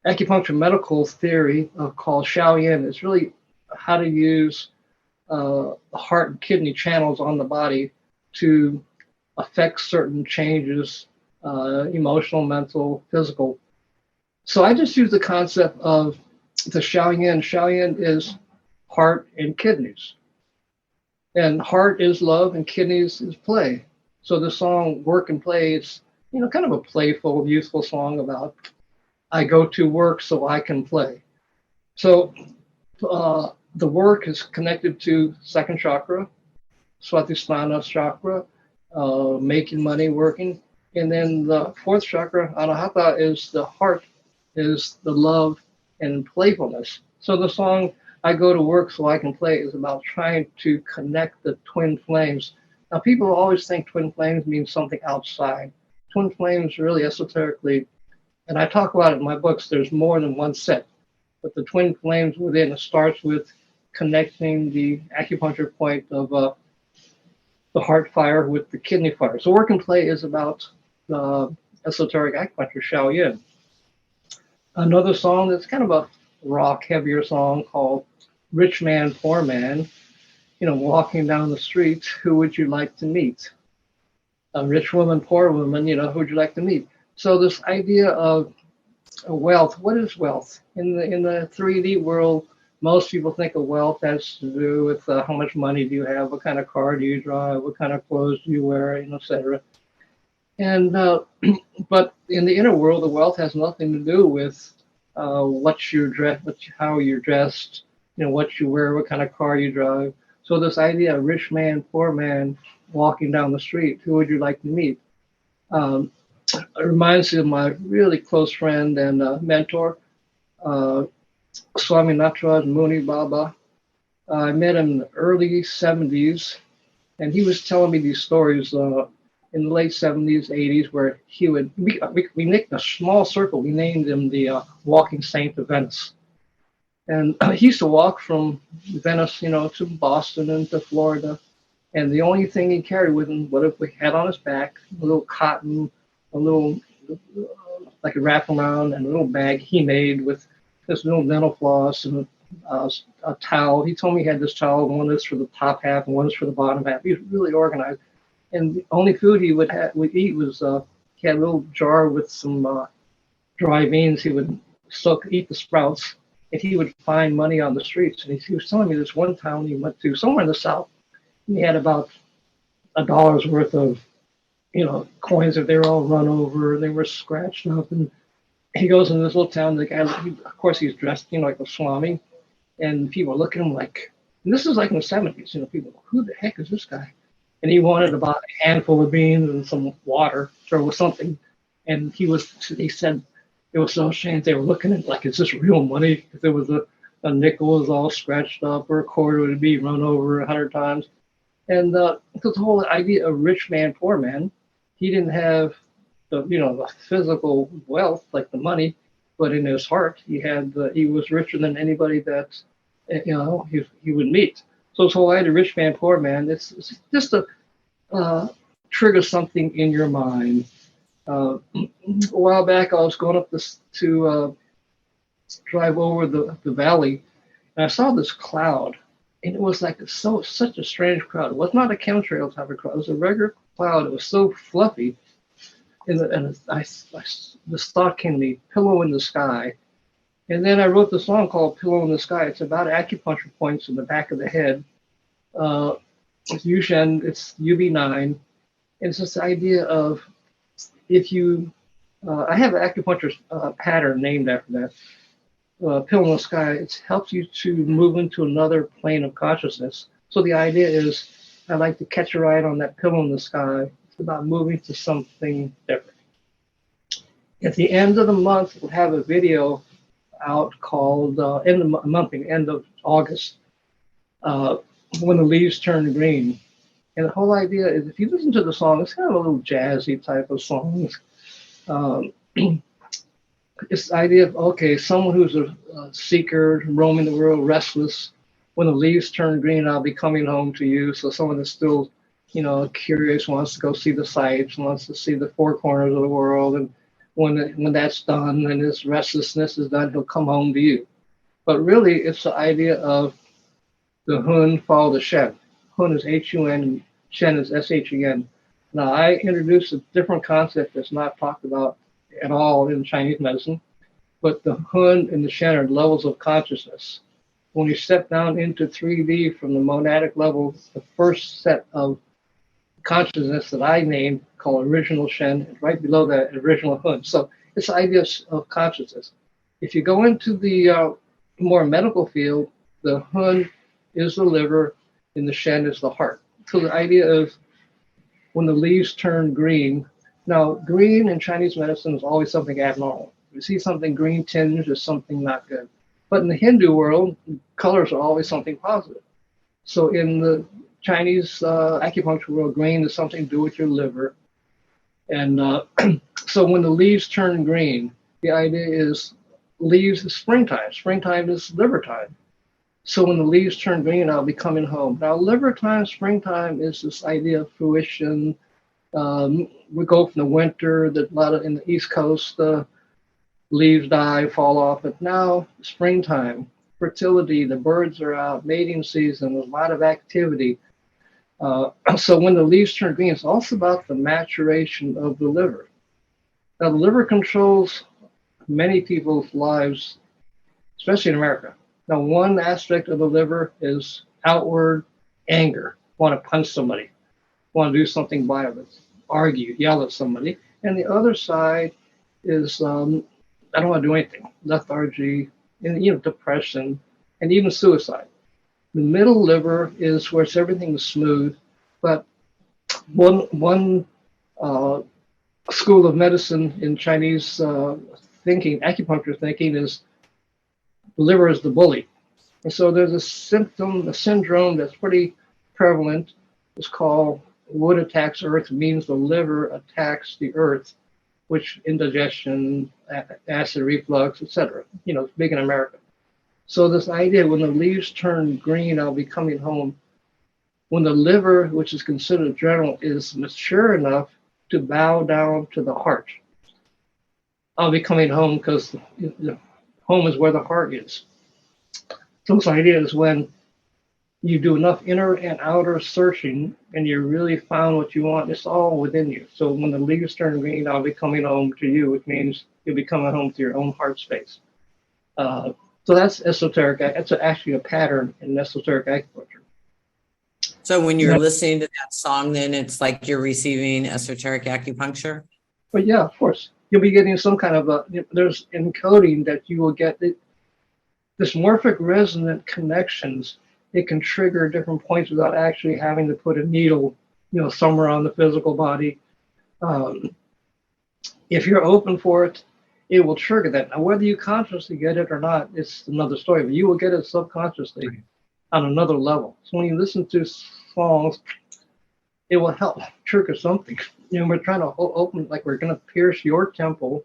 acupuncture medical theory called Shaoyin. It's really how to use the heart and kidney channels on the body to affect certain changes, emotional, mental, physical. So I just use the concept of the Shaoyin. Shaoyin is heart and kidneys. And heart is love and kidneys is play. So the song Work and Play is, kind of a playful, youthful song about I go to work so I can play. So the work is connected to second chakra, Swatisthana chakra, making money, working. And then the fourth chakra, Anahata, is the heart, is the love and playfulness. So the song I go to work so I can play is about trying to connect the twin flames. Now, people always think twin flames means something outside. Twin flames really esoterically, and I talk about it in my books, there's more than one set. But the twin flames within, it starts with connecting the acupuncture point of the heart fire with the kidney fire. So Work and Play is about esoteric acupuncture, Shaoyin. Another song that's kind of a rock, heavier song called Rich Man, Poor Man. Walking down the street, who would you like to meet? A rich woman, poor woman, who would you like to meet? So this idea of wealth, what is wealth? In the 3D world, most people think of wealth has to do with how much money do you have, what kind of car do you drive, what kind of clothes do you wear, etc. And but in the inner world, the wealth has nothing to do with what you dress, how you're dressed, what you wear, what kind of car you drive. So this idea of rich man, poor man, walking down the street, who would you like to meet? It reminds me of my really close friend and mentor, Swami Nataraj Muni Baba. I met him in the early 70s, and he was telling me these stories in the late 70s, 80s, where we nicked a small circle. We named him the Walking Saint of Venice. And he used to walk from Venice, to Boston and to Florida. And the only thing he carried with him, what if we had on his back, a little cotton, a little, like a wraparound, and a little bag he made with this little dental floss and a towel. He told me he had this towel, one is for the top half and one is for the bottom half. He was really organized. And the only food he would eat was, he had a little jar with some dry beans. He would eat the sprouts, and he would find money on the streets. And he was telling me this one town he went to, somewhere in the South, and he had about $1 worth of coins that they were all run over, and they were scratched up. And he goes in this little town. The guy, of course, he's dressed, like a swami, and people look at him like, and this is like in the 70s. People, who the heck is this guy? And he wanted about a handful of beans and some water or something. And he said it was so ashamed. They were looking at like, is this real money? If there was a nickel was all scratched up, or a quarter would be run over 100 times. And the whole idea of rich man, poor man, he didn't have the physical wealth, like the money, but in his heart, he was richer than anybody that, he would meet. So this whole idea of rich man, poor man, it's just to trigger something in your mind. A while back, I was going up to drive over the valley, and I saw this cloud, and it was like such a strange cloud. It was not a chemtrail type of cloud. It was a regular cloud. It was so fluffy, and this thought came to me: pillow in the sky. And then I wrote the song called "Pillow in the Sky." It's about acupuncture points in the back of the head. It's Yushen. It's UB9. It's this idea of if you, I have an acupuncture pattern named after that. Pillow in the sky, it helps you to move into another plane of consciousness. So the idea is, I like to catch a ride on that pillow in the sky. It's about moving to something different. At the end of the month, we'll have a video out called end of August, when the leaves turn green. And the whole idea is, if you listen to the song, it's kind of a little jazzy type of song. It's the idea of, okay, someone who's a seeker, roaming the world, restless. When the leaves turn green, I'll be coming home to you. So someone that's still, curious, wants to go see the sights, wants to see the four corners of the world. And when that's done and his restlessness is done, he'll come home to you. But really, it's the idea of the Hun follow the Shen. Hun is H-U-N, and Shen is S-H-E-N. Now, I introduced a different concept that's not talked about at all in Chinese medicine, but the Hun and the Shen are levels of consciousness. When you step down into 3D from the monadic level, the first set of consciousness that I named, called original Shen, is right below that original Hun. So it's the idea of consciousness. If you go into the more medical field, the Hun is the liver and the Shen is the heart. So the idea of when the leaves turn green, now green in Chinese medicine is always something abnormal. If you see something green tinged, is something not good. But in the Hindu world, colors are always something positive. So in the Chinese acupuncture world, green is something to do with your liver. And so when the leaves turn green, the idea is leaves is springtime. Springtime is liver time. So when the leaves turn green, I'll be coming home. Now, liver time, springtime is this idea of fruition. We go from the winter, a lot of in the East Coast, the leaves die, fall off. But now, springtime, fertility, the birds are out, mating season, there's a lot of activity. So when the leaves turn green, it's also about the maturation of the liver. Now, the liver controls many people's lives, especially in America. Now, one aspect of the liver is outward anger, want to punch somebody, want to do something violent, argue, yell at somebody. And the other side is, I don't want to do anything, lethargy, and depression, and even suicide. The middle liver is where everything is smooth, but one school of medicine in Chinese thinking, acupuncture thinking, is the liver is the bully. And so there's a syndrome that's pretty prevalent. It's called wood attacks earth, means the liver attacks the earth, which indigestion, acid reflux, etc. It's big in America. So this idea, when the leaves turn green, I'll be coming home. When the liver, which is considered adrenal, is mature enough to bow down to the heart, I'll be coming home, because home is where the heart is. So this idea is when you do enough inner and outer searching and you really found what you want, it's all within you. So when the leaves turn green, I'll be coming home to you, which means you'll be coming home to your own heart space. So that's esoteric. That's actually a pattern in esoteric acupuncture. So when you're Yeah. listening to that song, then it's like you're receiving esoteric acupuncture. But yeah, of course, you'll be getting some kind of there's encoding that you will get. This morphic resonant connections, it can trigger different points without actually having to put a needle, somewhere on the physical body. If you're open for it, it will trigger that. Now, whether you consciously get it or not, it's another story, but you will get it subconsciously on another level. So when you listen to songs, it will help trigger something. We're trying to open, like we're going to pierce your temple,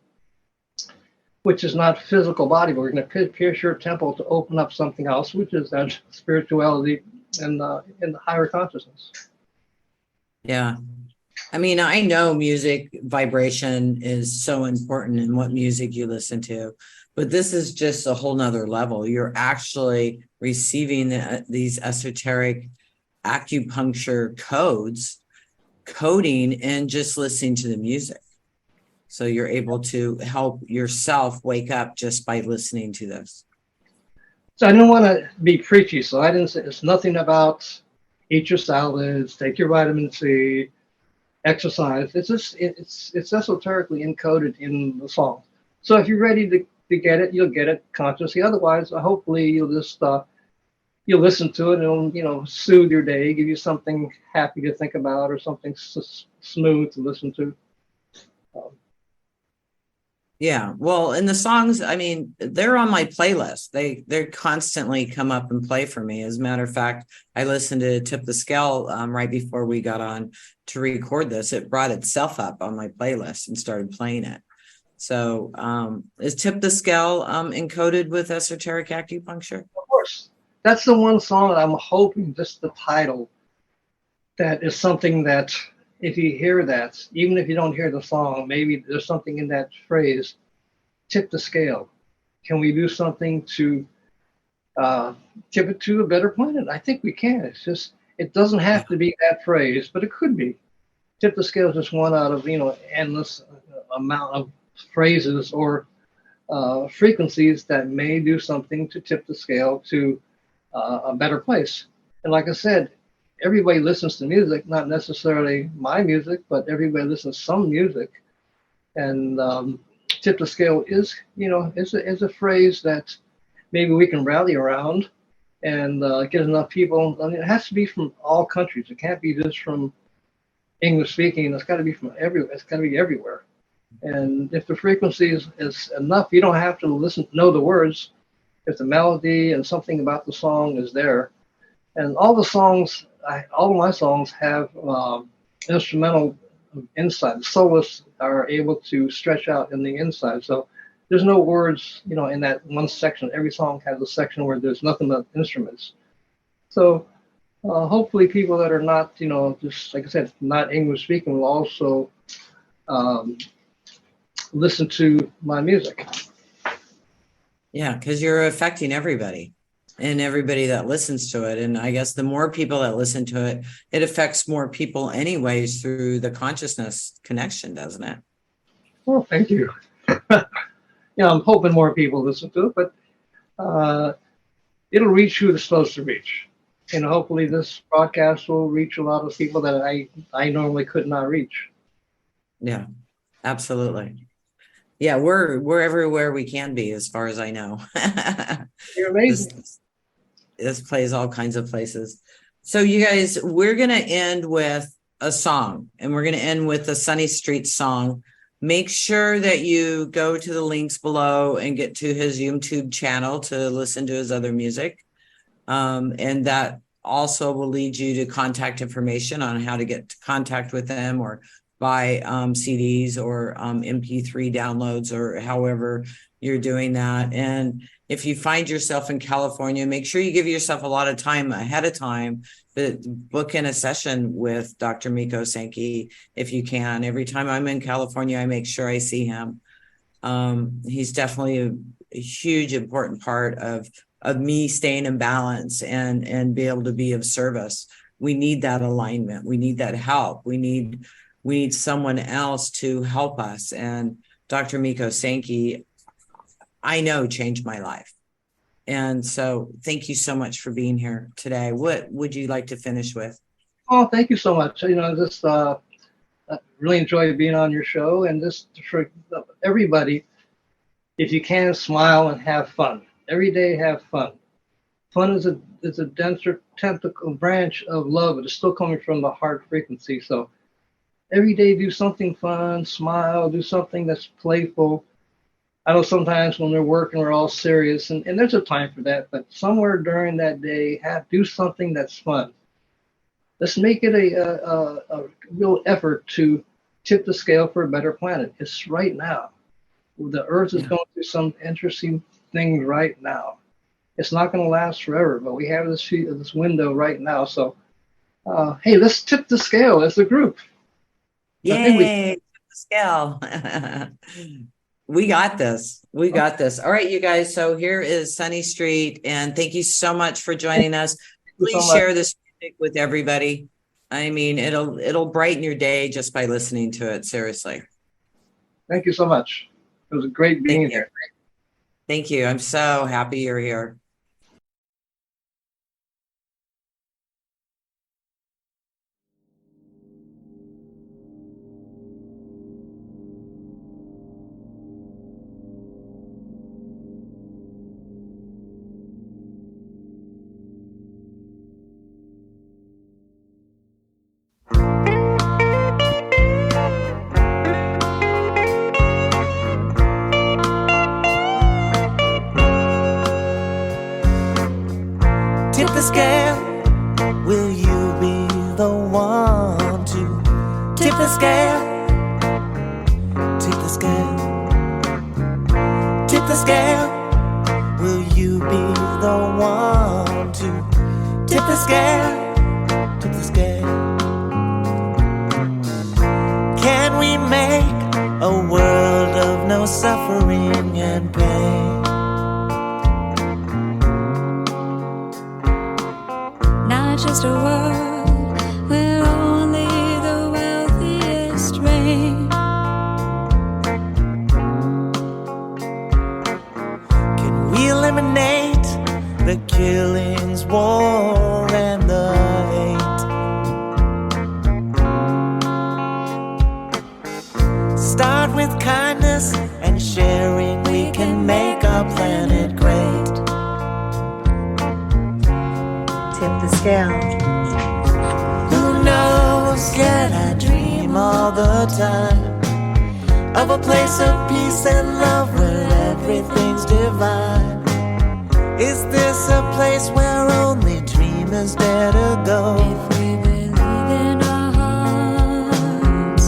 which is not physical body, but we're going to pierce your temple to open up something else, which is that spirituality and in the higher consciousness. Yeah. I mean, I know music vibration is so important in what music you listen to, but this is just a whole nother level. You're actually receiving these esoteric acupuncture coding, and just listening to the music. So you're able to help yourself wake up just by listening to this. So I didn't want to be preachy, so I didn't say it's nothing about eat your salads, take your vitamin C, exercise. It's just it's esoterically encoded in the song. So if you're ready to get it, you'll get it consciously. Otherwise, hopefully you'll just you'll listen to it and it'll soothe your day, give you something happy to think about or something smooth to listen to. Yeah, well, and the songs, I mean, they're on my playlist. They constantly come up and play for me. As a matter of fact, I listened to Tip the Scale right before we got on to record this. It brought itself up on my playlist and started playing it. So is Tip the Scale encoded with esoteric acupuncture? Of course. That's the one song that I'm hoping, just the title, that is something that if you hear that, even if you don't hear the song, maybe there's something in that phrase, tip the scale. Can we do something to tip it to a better planet? I think we can. It's just, it doesn't have to be that phrase, but it could be. Tip the scale is just one out of, endless amount of phrases or frequencies that may do something to tip the scale to a better place. And like I said, everybody listens to music, not necessarily my music, but everybody listens to some music. And tip the scale is, is a phrase that maybe we can rally around and get enough people. I mean, it has to be from all countries. It can't be just from English speaking. It's got to be from everywhere. It's got to be everywhere. And if the frequency is enough, you don't have to know the words. If the melody and something about the song is there, and all the songs, all of my songs have instrumental inside. The soloists are able to stretch out in the inside. So there's no words, in that one section. Every song has a section where there's nothing but instruments. So hopefully people that are not, just like I said, not English speaking will also listen to my music. Yeah, because you're affecting everybody and everybody that listens to it. And I guess the more people that listen to it, it affects more people anyways through the consciousness connection, doesn't it? Well, thank you. I'm hoping more people listen to it, but it'll reach who it's supposed to reach. And hopefully this broadcast will reach a lot of people that I normally could not reach. Yeah, absolutely. Yeah, we're everywhere we can be, as far as I know. You're amazing. This plays all kinds of places. So you guys, we're going to end with a song, and we're going to end with the Sunny Street song. Make sure that you go to the links below and get to his YouTube channel to listen to his other music. And that also will lead you to contact information on how to get to contact with them or buy CDs or MP3 downloads or however you're doing that. And if you find yourself in California, make sure you give yourself a lot of time ahead of time to book in a session with Dr. Mikio Sankey if you can. Every time I'm in California, I make sure I see him. He's definitely a huge, important part of me staying in balance and be able to be of service. We need that alignment. We need that help. We need someone else to help us. And Dr. Mikio Sankey, I know, changed my life. And so thank you so much for being here today. What would you like to finish with? Oh, thank you so much. Just I really enjoy being on your show, and just for everybody, if you can, smile and have fun. Every day, have fun. Fun is a denser tentacle branch of love. It is still coming from the heart frequency. So every day, do something fun, smile, do something that's playful. I know sometimes when we're working, we're all serious, and there's a time for that. But somewhere during that day, do something that's fun. Let's make it a real effort to tip the scale for a better planet. It's right now. The Earth is going through some interesting things right now. It's not going to last forever, but we have this window right now. So, hey, let's tip the scale as a group. Yay! Tip the scale. We got this. We got this. All right, you guys. So here is Sunny Street, and thank you so much for joining us. Please share this with everybody. I mean, it'll brighten your day just by listening to it. Seriously. Thank you so much. It was great being here. Thank you. I'm so happy you're here. Tip the scale, will you be the one to tip the scale? Tip the scale, tip the scale, will you be the one to tip the scale? Tip the scale. Can we make a world of no suffering and pain? Not just a world where only the wealthiest reign. Can we eliminate the killings, war, and the hate? Start with kindness and sharing, we can make our planet great. Tip the scale. Who knows, yet I dream all the time of a place of peace and love where everything's divine. Is this a place where only dreamers dare to go? If we believe in our hearts,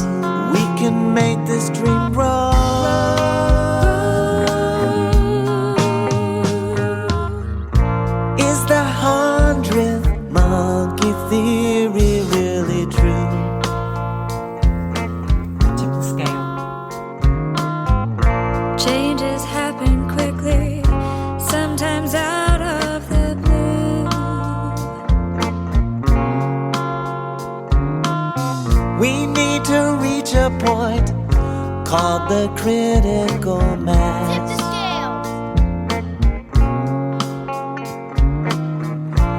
we can make this dream grow. Is the 100th monkey theory really true? Tip the scale. changes happen quickly, sometimes out of the blue. We need to reach a point called the critical mass.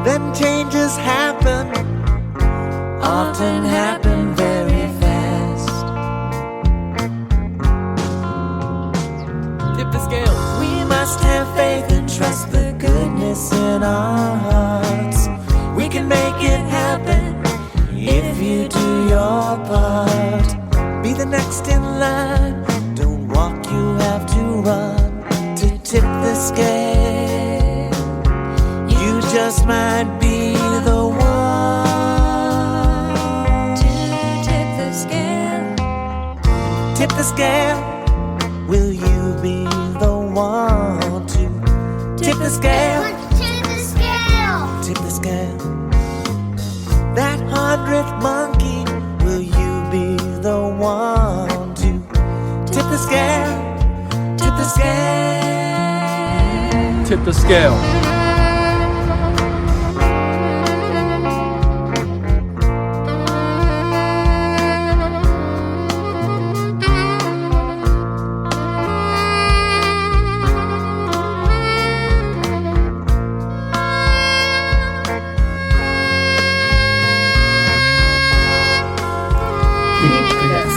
Then changes happen, often happen very fast. Tip the scale. We must have faith and trust the goodness in our hearts. We can make it happen if you do your part. Be the next in line, don't walk, you have to run to tip the scale. You just might be the one To tip the scale, tip the scale. Will you be the one to tip the scale? Tip the scale. That 100th monkey, will you be the one to tip the scale? Tip the scale. Tip the scale.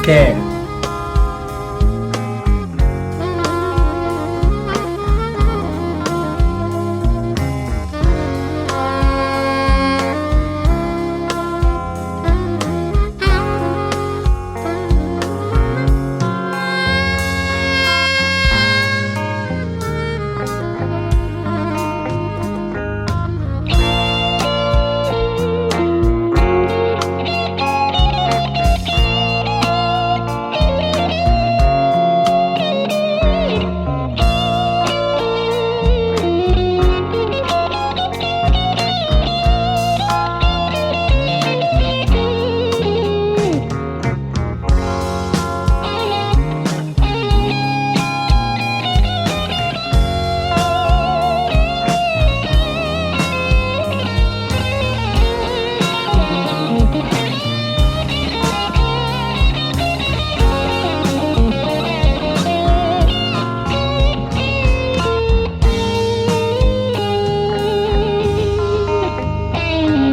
scale.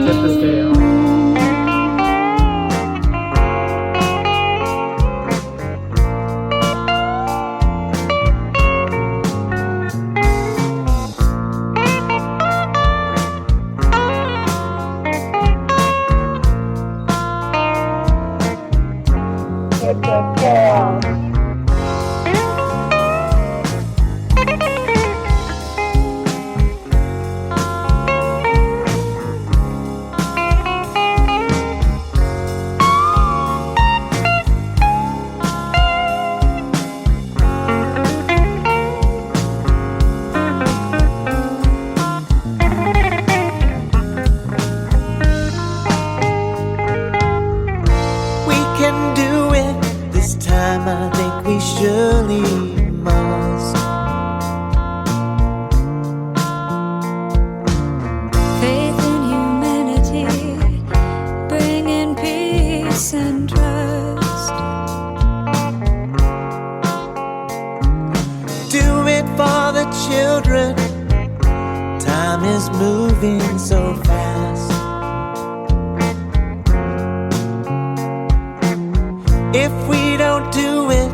Tip the scale. We can do it this time. I think we surely must. Faith in humanity, bringing peace and trust. Do it for the children. Time is moving so fast. If we don't do it,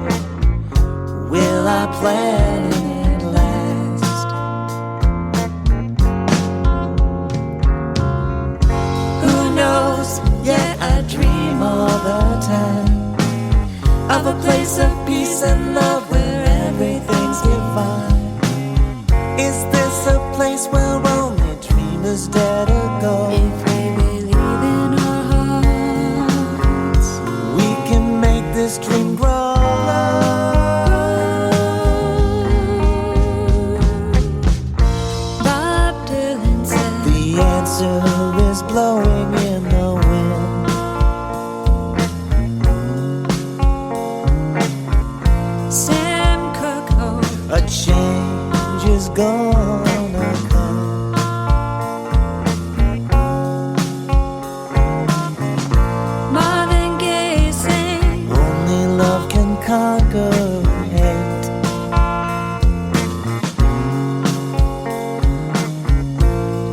will our planet last? Who knows? Yet I dream all the time of a place of peace and love where everything's divine. Is this a place where only dreamers dare to go? If we believe in our hearts, We can make this dream grow. Bob Dylan said, The answer is blowing in the wind. Sam Cooke hoped A change is gonna come. Marvin Gaye sang, Only love can conquer hate.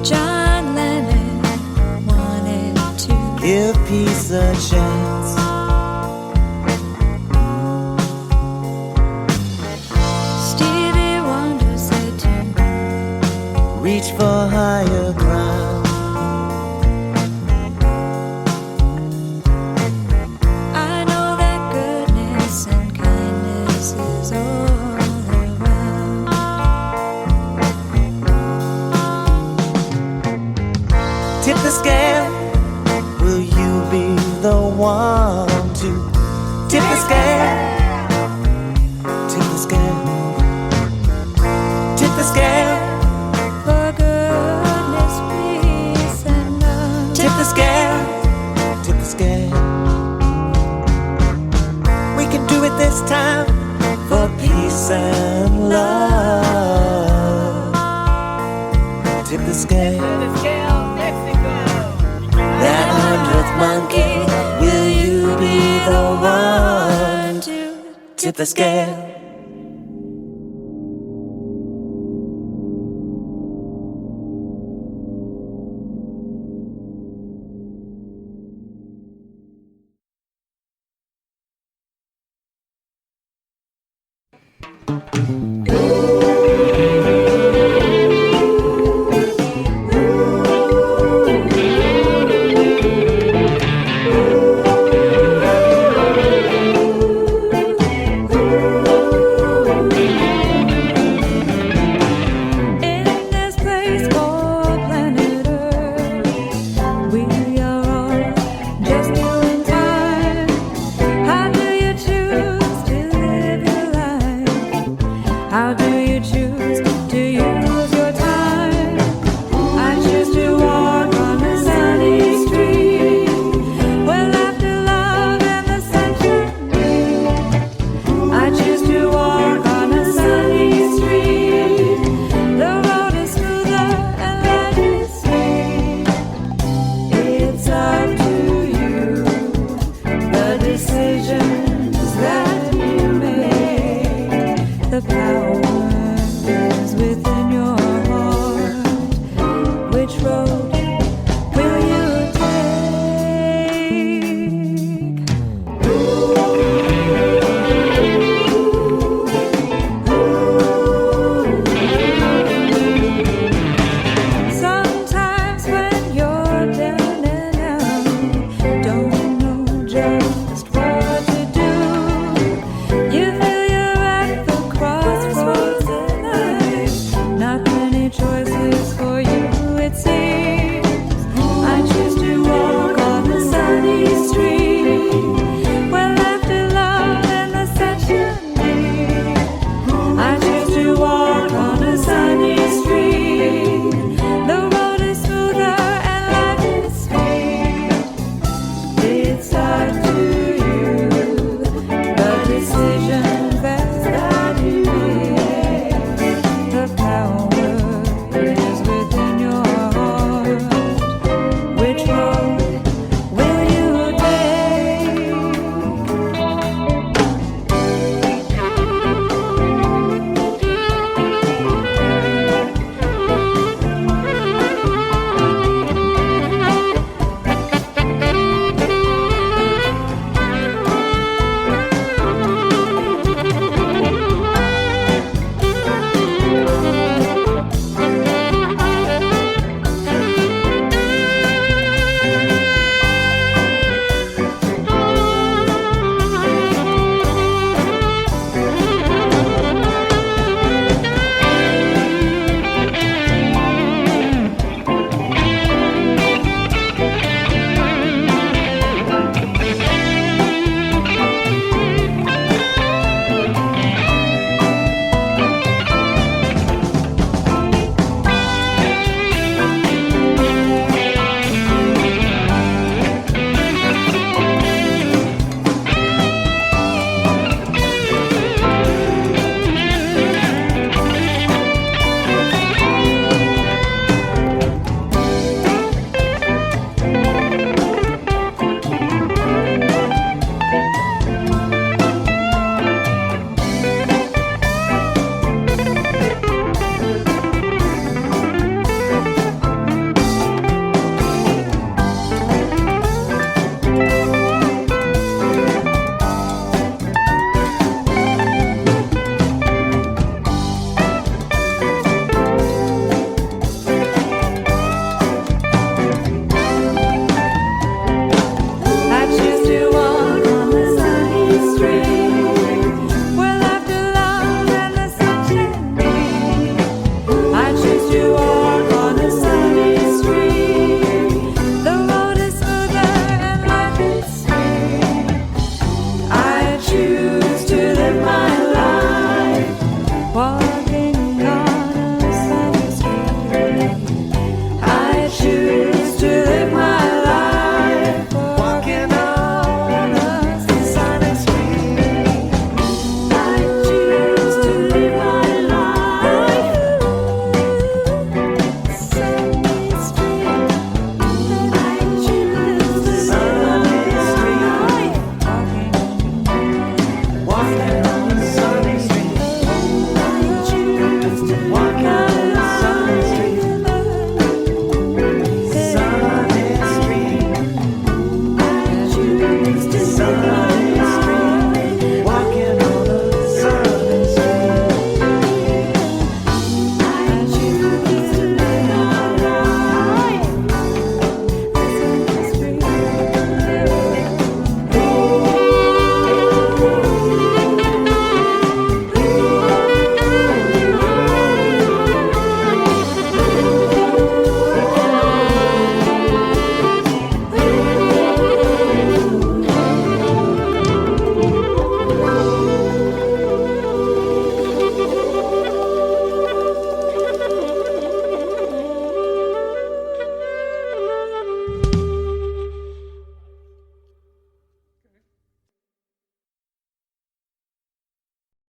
John Lennon wanted to Give peace a chance. Stevie Wonder said to Reach for higher ground. I know that goodness and kindness is all around. Tip the scale. Will you be the one to tip the scale? Tip the scale. Tip the scale. For goodness, peace, and love. Tip the scale. Tip the scale. We can do it this time for peace and love. Tip the scale. That 100th monkey, will you be the one to tip the scale? control.